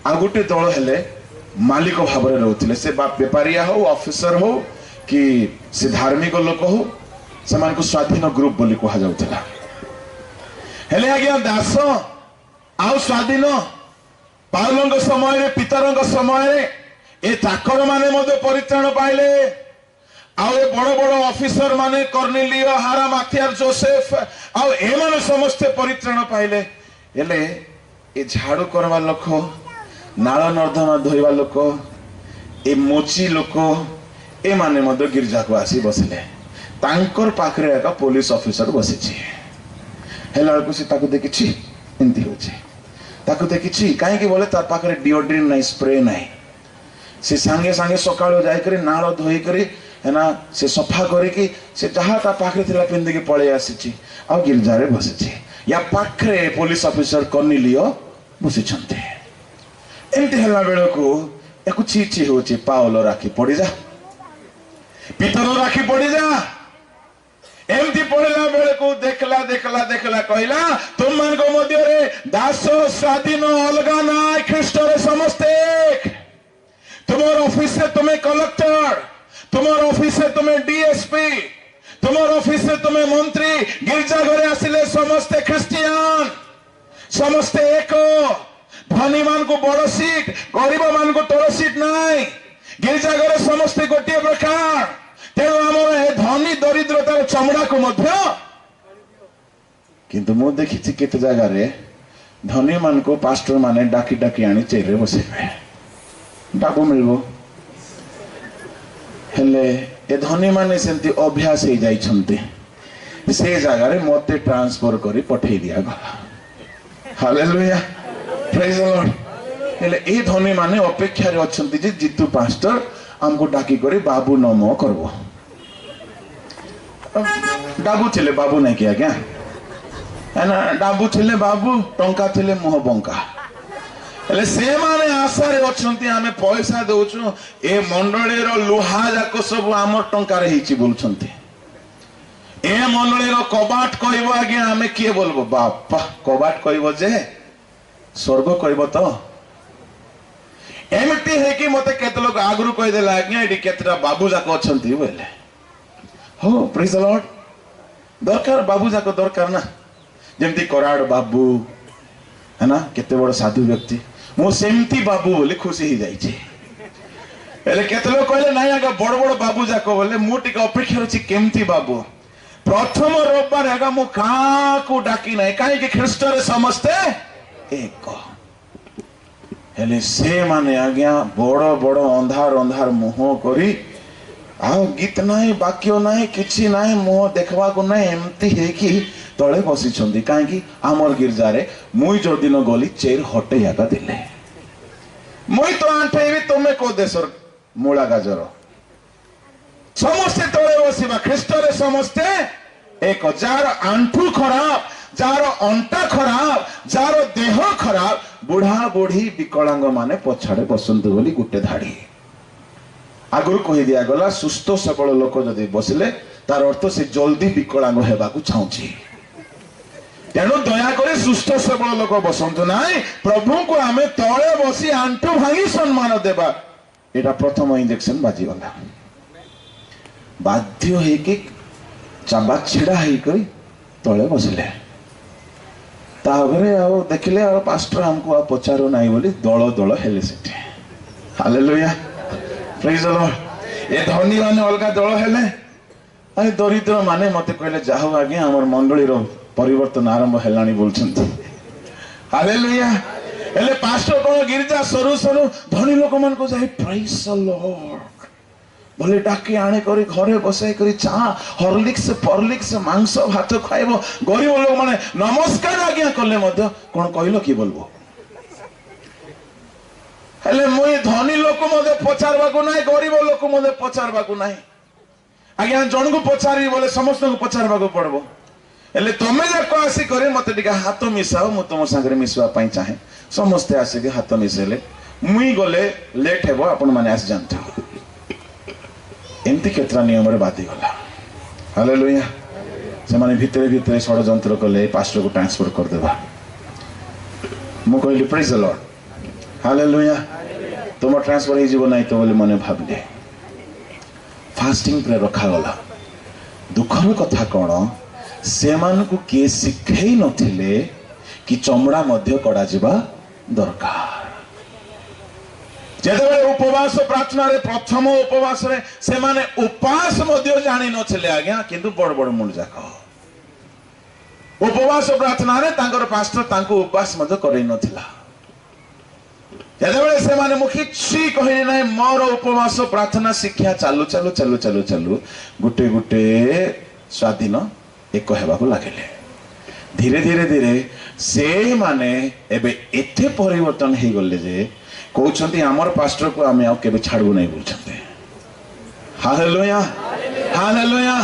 आ गोटे दल हेले मालिक भाव में रहउथिले। से व्यापारिया हो, ऑफिसर हो कि से धार्मिक लोक हो, से मान को स्वाधीन ग्रुप बोली कहा जाउथिला। हेले आज्ञा दास आउ स्वाधीन पाउलंग समय रे, पितरंग समय रे ए चाकर माने मधे परित्राण पाइले। आउ ए बड़ बड़ ऑफिसर माने कर्नेलियो, हारा, माथियार, जोसेफ आउ ए माने समस्त परित्राण पाइले। हेले ए झाड़ू करवा लोक, नाल नर्दमा धोइबा लोक, ए मोची लोक ए माने मधे गिरजा को आसी बसिले। तांकर पाखरे एक पुलिस ऑफिसर बसिछि। हेला को से ताको देखिछि एंती होछि, ताको देखिछि काहे कि बोले तार पाखरे डिओड्रिन नाही, स्प्रे नाही। से संगे संगे सकाळ जाय करी नाळ धोई करी हेना से सफा करी कि से जहा ता पाखरे थिला पिंदी के पळे आसीछि आ गिरजा रे बसिछि। या पाखरे पुलिस ऑफिसर कर्नेलियो बसिछन्ते। एंती हेला बेल को एको चीची होछि, पाउलो राखी पड़ी जा, पितरो राखी पड़ी जा। एमती पढ़ला बेले को देखला देखला देखला कहला तुम मान को मध्य रे दास स्वाधीन अलगा ना, ख्रीष्ट रे समस्ते। तुम्हार ऑफिस से तुम्हें कलेक्टर, तुम्हार ऑफिस से तुम्हें डीएसपी, तुम्हार ऑफिस से तुम्हें मंत्री, गिरजा घरे आसिले समस्ते ख्रिस्टियन, समस्ते एक। धनी मान को बड़ सीट, गरीब मान को तल सीट नाई। गिरजा घरे समस्ते गोटे प्रकार। तेणु आमर धनी दरिद्रतार चमड़ा को मध्य किंतु मु देखिछि केते जगह रे धनी मान को पास्टर माने डाकी डाकी आनी चेरे बसेबे, डाकू मिलबो। हेले ए धनी माने सेंती अभ्यास हे जाई छंती, से जगह रे मते ट्रांसफर करी पठेई दिया गला। Hallelujah, praise the Lord. हेले ए धनी माने अपेक्षा रे अछंती जे जीतू पास्टर हमको डाकी करी बाबू नमो करबो। डाबू थिले बाबू नहीं किया क्या है ना, डाबू थिले बाबू, टंका थिले मुह बंका। हेले से माने आशा रे अछंती हमें पैसा दउछु, ए मंडली रो लुहा जाको सब हमर टंका रे हिची बोलछंती। ए मंडली रो कबाट कहबो आगे हमें किए बोलबो, बापा कबाट कहबो जे स्वर्ग कहबो तो। एमती है कि मते केते लोग आगरु कहि देला आज्ञा एडी केतरा बाबू जाको अछंती बोले। हो प्रेज द लॉर्ड। दरकार बाबू जाको दरकार ना, जेमती कराड़ बाबू है ना, केते बड़ साधु व्यक्ति। मो सेमती बाबू बोले खुशी ही जाई छी। एले केते लोग कहले नाही आगा बड़ बड़ बाबू जाको बोले मु टिक अपेक्षा रछि केमती बाबू। प्रथम रविवार आगा मु का को डाकी नाही, काहे कि ख्रीष्ट रे समस्ते एक। हेले से माने आज्ञा बड़ बड़ अंधार अंधार मुह करी आउ गीत नाही, वाक्य नाही, किछि नाही, मुह देखवा को नाही, एमती हे कि तळे बसी छंदी। काहे कि हमर गिरजा रे मुई जो दिन गली चेर हटे आगा दिले। मुई तो आंठेबी तुम्हें को देशर मूला गाजर समस्ते तले बसवा ख्रीष्ट समस्ते एक जार आंठू खराब जार अंटा खराब जार देह खराब बुढ़ा बुढ़ी विकलांग माने पछाड़े बसंतु बोली गोटे धाड़ी आगुरी कही दिया गला सुस्थ सबल लोक जदि बसिले तार अर्थ से जल्दी विकलांग हेबाकू चाहूची तेणु दयाकोरी सुस्थ सबल लोक बसंतु नाई प्रभु को आमे तळे बसी आंठू भांगी सम्मान देबा एटा प्रथम इंजेक्शन बाजी गला बाध्य होइकि चाबा छिड़ा होइकरी तळे बसिले ताबरे आ देखिले आ पास्टर हमको आ पचारो नाही बोली दळ दळ हेले सेठी हालेलुया प्रेज द लॉर्ड ए धनी माने अलगा दळ हेले आ दरिद्र माने मते कहले जाहो आगे हमर मंडली रो परिवर्तन आरंभ हेलानी बोलछंती हालेलुया हेले पास्टर को गिरजा सरू सरू धनी लोक मन को जाई प्रेज द लॉर्ड बोले डाके आने करी घरे बसाई करी चा हॉर्लिक्स परलिक्स मांस भात खाइबो गरीब लोग माने नमस्कार आज्ञा कले मध्य कोन कहिलो की बोलबो हेले मुई धनी लोक मधे पचारबा को नाही गरीब लोक मधे पचारबा को नाही आज्ञा जण को पचारी बोले समस्त को पचारबा को पड़बो हेले तमे जाको आसी करे मते टिका हाथ मिसाओ मु तुम संगे मिसवा पई चाहे समस्त आसी के हाथ मिसेले मुई गले लेट हेबो आपण माने आसी जानथो एमती केतरा नियम रे बाती गला हालेलुया से माने भितरे भितरे षडयंत्र कले पास्टर को ट्रांसफर कर देबा मु कहली प्रेज द लॉर्ड हालेलुया तुम ट्रांसफर ही जीव नाही तो बोले मने भाबले फास्टिंग पे रखा गला दुखर कथा कोन से मान को के सिखै नथिले कि चमड़ा मध्य कड़ा जिबा दरकार जेतेबेले उपवास प्रार्थना रे प्रथम उपवास रे से माने उपवास मध्य जानि नथिले आज्ञा किंतु बड़ बड़ मुंड जाक उपवास प्रार्थना रे तांकर पास्टर तांको उपवास मध्य करै नथिला जेतेबेले से माने मुखी छी कहिले नै मोर उपवास प्रार्थना शिक्षा चालू चालू चालू चालू चालू गुटे गुटे स्वाधीन एक हेबाकू लागिले धीरे धीरे धीरे से माने एबे एथे परिवर्तन हे गले जे कहउछंती हमर पास्टर को आमे आ केबे छाडबो नै बोलछंती hallelujah hallelujah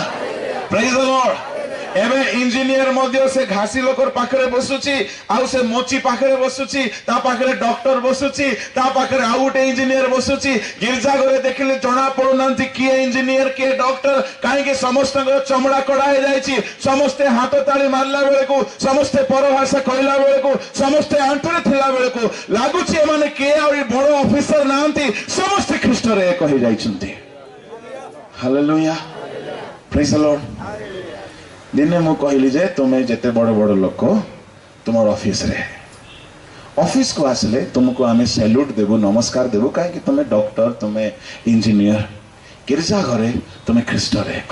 praise the lord एबे इंजीनियर मध्य से घासी लोकर पाखरे बसुची आउ से मोची पाखरे बसुची ता पाखरे डॉक्टर बसुची ता पाखरे आउ गोटे इंजीनियर बसुची गिरजा घरे देखिले जणा पडुनांती किए इंजीनियर के डॉक्टर काहे के समस्त चमड़ा कड़ा हे जाईची समस्ते हाथ ताली मारला बेले को समस्ते परभाषा कहला बेले को समस्ते आंठरे थिला बेले को लागुची ए माने के और बड़ ऑफिसर नांती समस्ते ख्रीष्ट रे कहि जाईछंती हालेलुया प्रेज द लॉर्ड दिने मु कहली जे तुम्हें जेते बड़ बड़ लोक तुम ऑफिस रे ऑफिस को आसले तुमको आमे सैल्यूट देबो नमस्कार देबो काहे कि तुम्हें डॉक्टर तुम्हें इंजीनियर गिरजा घरे तुम्हें ख्रीष्ट रे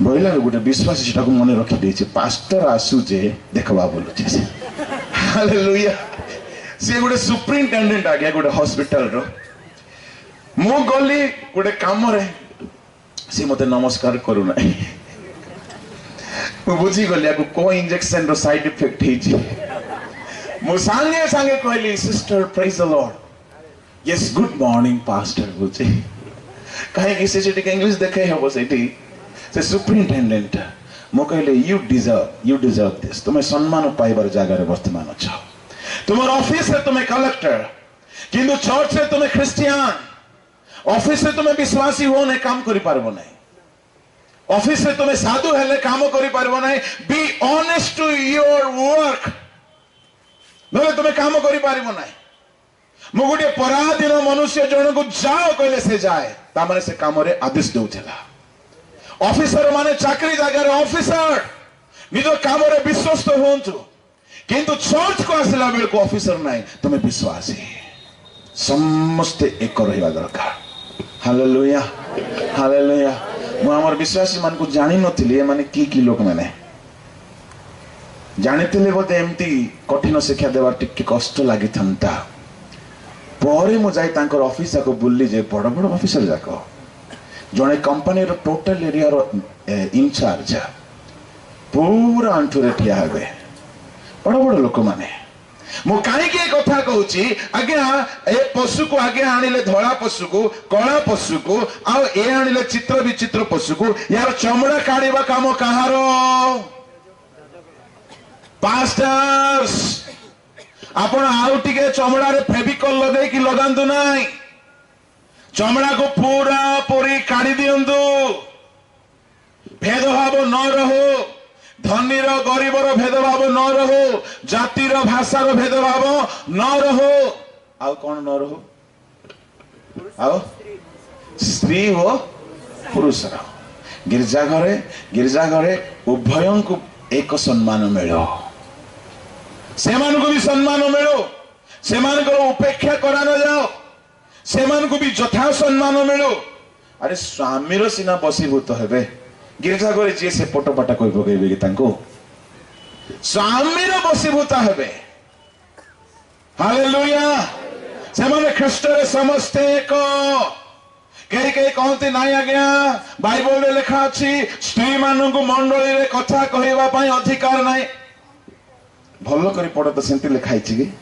बोइला गोटे विश्वास सेटा को मन रखी देछि पास्टर आसु जे देखबा बोलु छै हालेलुया से गोटे सुपरिटेंडेंट आ गया गोटे हॉस्पिटल रो मु गली गोटे काम रे से मते नमस्कार करू नै बुझी गली को इंजेक्शन रो साइड इफेक्ट हिची मु सांगे सांगे कहली sister praise the Lord yes good morning pastor बुझी काहे कि से इंग्लिश देखे हबो सेठी से सुपरिटेंडेंट मु कहले यू डिजर्व दिस तुम्हें सम्मान पाइबार जगह रे वर्तमान छ तुमर ऑफिस रे तुम्हें कलेक्टर किंतु चर्च रे तुम्हें क्रिश्चियन ऑफिस रे तुम्हें विश्वासी हो ने काम करि पारबो नै ऑफिस से तुम्हें साधु हेले काम करि पारबो नै be honest to your work नले तुम्हें काम करि पारबो नै मु गोटे पराधीन मनुष्य जण को जाओ कहले से जाए ता माने से काम रे आदेश देउथला ऑफिसर माने चाकरी जगह रे ऑफिसर निज काम रे विश्वस्त होंतु किंतु चर्च को आसला बेल को ऑफिसर नै तुम्हें विश्वासी समस्त एक रहिबा दरकार हालेलुया हालेलुया मु हमर विश्वासी मान को जानि नथिले माने की लोक माने जानिथिले बोते एमती कठिन शिक्षा देवा टिक कष्ट लागि थंता परे मु जाई तांकर ऑफिस को बुल्ली जे बड़ बड़ ऑफिसर जाको जने कंपनी रो टोटल एरिया रो इंचार्ज पूरा अंठुरे ठिया हेबे बड़ बड़ लोक माने मु कहीं कथा कहूँ आज्ञा ए पशु को आगे आनिले धला पशु को कला पशु को आनिले चित्र विचित्र पशु को यार चमड़ा काढ़ा काम कहार पास्टर्स आपण आउ टिके चमड़ा रे फेविकॉल लगे कि लगांतु नाही चमड़ा को पूरा पूरी काढ़ी दियंतु भेदभाव न रहो धनी रो गरीब रो भेदभाव न रहो जाति रो भाषा रो भेदभाव न रहो आउ कौन न रहो आउ स्त्री हो पुरुष रो गिरजा घरे उभयों को एक सम्मान मिलो से मान को भी सम्मान मिलो से मान को उपेक्षा करा न जाओ से मान को भी यथा सम्मान मिलो अरे स्वामी रो सिना बसीभूत हेबे गिरजा घरे जी से पटपटा कोई पकेबे कि तांको स्वामी रो बसीभूत हेबे हालेलुया से माने ख्रीष्ट रे समस्त एक कई कई कहते नाई आज्ञा बाइबल रे लिखा अछि स्त्री मानन को मंडली रे कथा कहैबा पई अधिकार नाही भलो करी पड़ तो सेंती लिखाई कि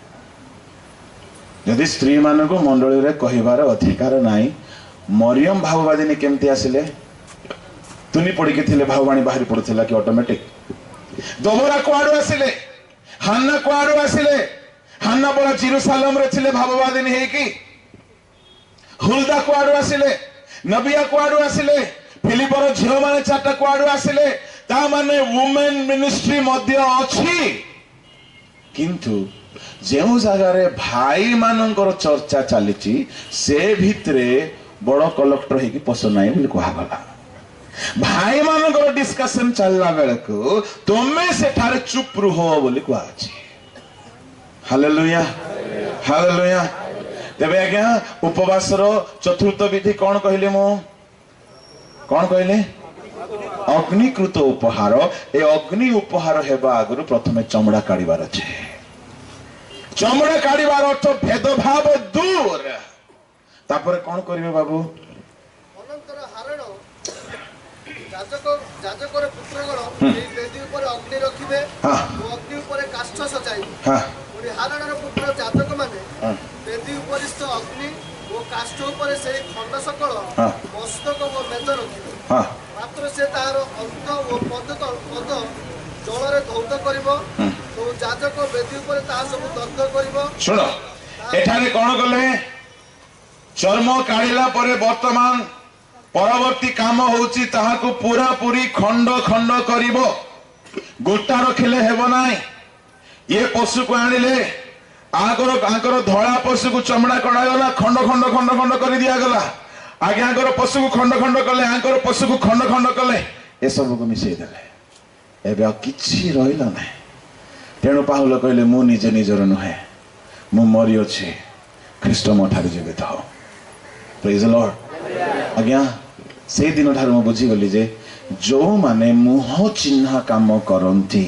यदि स्त्री मान को मंडली रे कहबार अधिकार नाही मरियम भाववादिनी केमती आसिले तुनी पड़ी के थिले भाववाणी बाहरी पड़ुथिला कि ऑटोमेटिक दोबरा कुआडू आसिले हान्ना बड़ा जेरूसालेम रे थिले भाववादिनी हे कि हुल्दा कुआडू आसिले नबिया कुआडू आसिले फिलिपर झियो माने चारटा कुआडू आसिले ता माने वुमेन मिनिस्ट्री मध्य अछि किंतु जेउ जगह भाई मानकर चर्चा चली से भितरे बड़ कलेक्टर है कि पसो नाई बोली कहगला भाई मानकर डिस्कशन चलला बेले को तुम्हें सेठारे चुप रुह बोली कहछि हालेलुया हालेलुया तेबे आज्ञा उपवास रो चतुर्थ विधि कौन कहले मो कौन कहले अग्निकृत उपहार ए अग्नि उपहार हेबा आगु प्रथमे चमड़ा काढ़ीबार अछि चमड़ा काढ़ीबार अर्थ भेदभाव दूर तापर कौन करिवे बाबू अनंतर हारण जाजकर पुत्रगण ए वेदी ऊपर अग्नि रखिबे ओ अग्नि ऊपर काष्ठ सजाइबे हां ओरी हारणर पुत्र जाजक माने वेदी उपरिस्थ अग्नि ओ काष्ठ ऊपर से खंड सकल मस्तक ओ मेज रखिबे हां मात्र से तार अंत ओ पद जल रे धौत करिवो तो जाजक वेदी ऊपर ता सब दग्ध करिवो सुनो एठारे कोन गले चर्म काढ़िला परे वर्तमान परवर्ती काम होउची ताहा को पूरा पूरी खंड खंड करिवो गोटा रखिले हेबो नाही ये पशु को आनिले आगर धड़ा पशु को चमड़ा कड़ा गला खंड खंड खंड खंड कर दिया गला आगे आगर पशु को खंड खंड कले आगर पशु को खंड खंड कले ए सब को मिसई देले एबे किछि रहिला नै तेणु पाहुल कहले मु निजे निजर नुहे मु मरि अछि ख्रीष्ट मो ठारे जीवित हो प्रेज द लॉर्ड आज्ञा से दिन ठार मु बुझी गली जे जो माने मुह चिन्ह काम करंती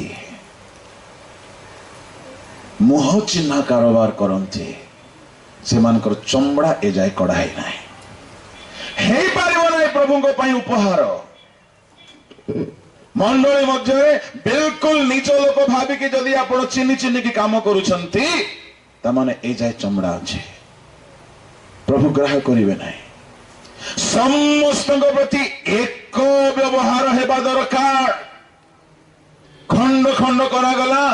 मुह चिन्ह कारोबार करंती से मानकर चमड़ा ए जाय कढ़ाई नाही हे पारिबो नाही प्रभु को पई उपहार मंडली मध्य बिल्कुल निज लोक भाबी कि जदि आपण चिन्ह चिन्ह की काम करूछंती त माने ए जाय चमड़ा अछि प्रभु ग्रह करिवे नाही समस्त प्रति एक व्यवहार हेबा दरकार खंड खंड करा गला